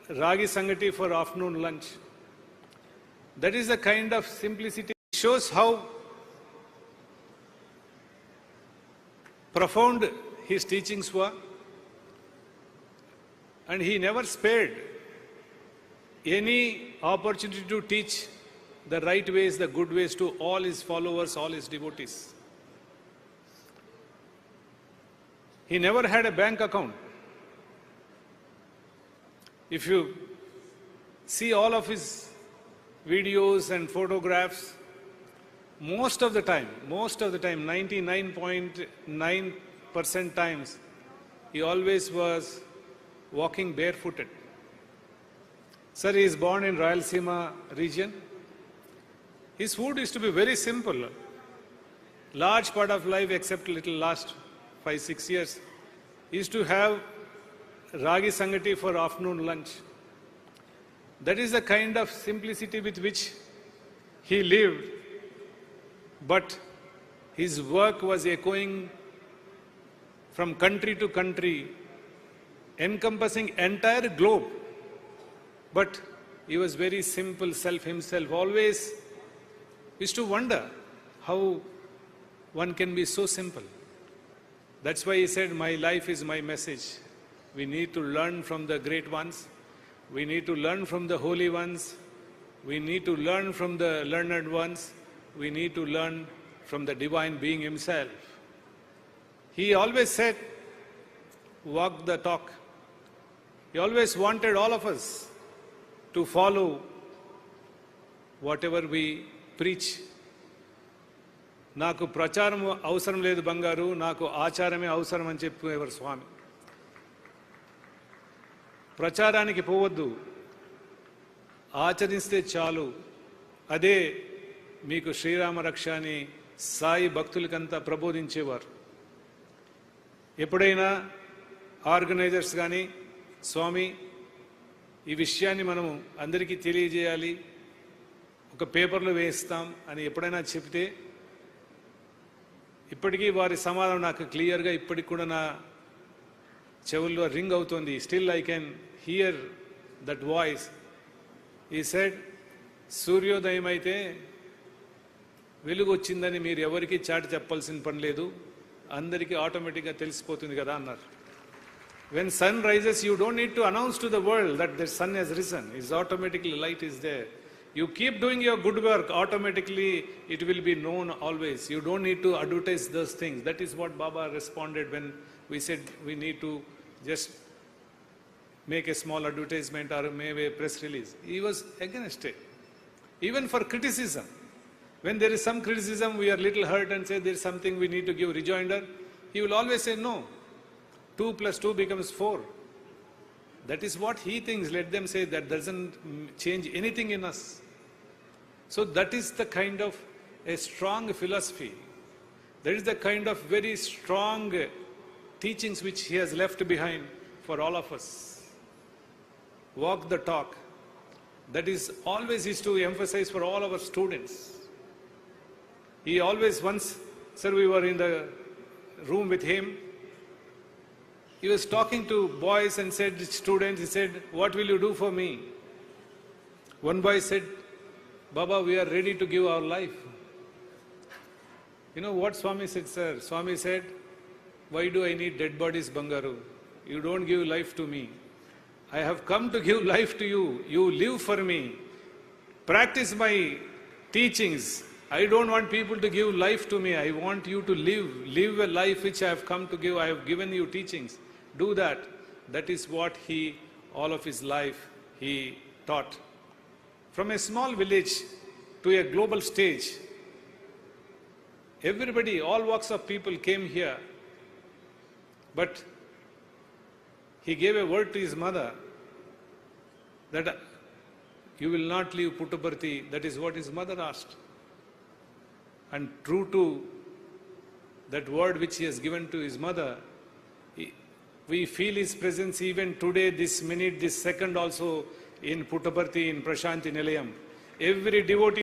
ragi sangati for afternoon lunch. That is the kind of simplicity. It shows how profound his teachings were, and he never spared any opportunity to teach the right ways, the good ways to all his followers, all his devotees. He never had a bank account. If you see all of his videos and photographs, most of the time, 99.9% times, he always was walking barefooted. Sir, he is born in Rayalaseema region. His food is to be very simple. Large part of life, except little last 5-6 years, he used to have ragi sangati for afternoon lunch. That is the kind of simplicity with which he lived, but his work was echoing from country to country, encompassing entire globe. But he was very simple self himself, always used to wonder how one can be so simple. That's why he said, my life is my message. We need to learn from the great ones. We need to learn from the holy ones. We need to learn from the learned ones. We need to learn from the divine being himself. He always said, walk the talk. He always wanted all of us to follow whatever we preach. నాకు ప్రచారం అవసరం లేదు బంగారు, నాకు ఆచారమే అవసరం అని చెప్పేవారు స్వామి. ప్రచారానికి పోవద్దు, ఆచరిస్తే చాలు, అదే మీకు శ్రీరామ రక్ష అని సాయి భక్తులకంతా ప్రబోధించేవారు. ఎప్పుడైనా ఆర్గనైజర్స్ కానీ, స్వామి ఈ విషయాన్ని మనం అందరికీ తెలియజేయాలి, ఒక పేపర్లో వేస్తాం అని ఎప్పుడైనా చెప్తే, ఇప్పటికీ వారి సమాధానం నాకు క్లియర్గా ఇప్పటికి కూడా నా చెవుల్లో రింగ్ అవుతుంది. Still I can hear that voice. ఈ సెడ్, సూర్యోదయం అయితే వెలుగు వచ్చిందని మీరు ఎవరికి చాటి చెప్పాల్సిన పని లేదు, అందరికీ ఆటోమేటిక్గా తెలిసిపోతుంది కదా అన్నారు. When sun rises, you don't need to announce to the world that the sun has risen. It's automatically light is there. You keep doing your good work, automatically it will be known always. You don't need to advertise those things. That is what Baba responded when we said we need to just make a small advertisement or maybe a press release. He was against it. Even for criticism. When there is some criticism, we are little hurt and say there is something we need to give rejoinder. He will always say no. 2 plus 2 becomes 4. That is what he thinks. Let them say that doesn't change anything in us. So that is the kind of a strong philosophy. That is the kind of very strong teachings which he has left behind for all of us. Walk the talk. That is always used to emphasize for all our students. He always once, sir, we were in the room with him. He was talking to boys and said, students, he said, what will you do for me? One boy said, Baba, we are ready to give our life. You know what Swami said, sir? Swami said, why do I need dead bodies, Bangaru? You don't give life to me. I have come to give life to you. You live for me. Practice my teachings. I don't want people to give life to me. I want you to live a life which I have come to give. I have given you teachings. Do that. That is what he, all of his life, he taught. From a small village to a global stage, everybody, all walks of people came here. But he gave a word to his mother that you will not leave Puttaparthi. That is what his mother asked. And true to that word which he has given to his mother, we feel his presence even today, this minute, this second also in Puttaparthi, in Prashanti Nilayam. Every devotee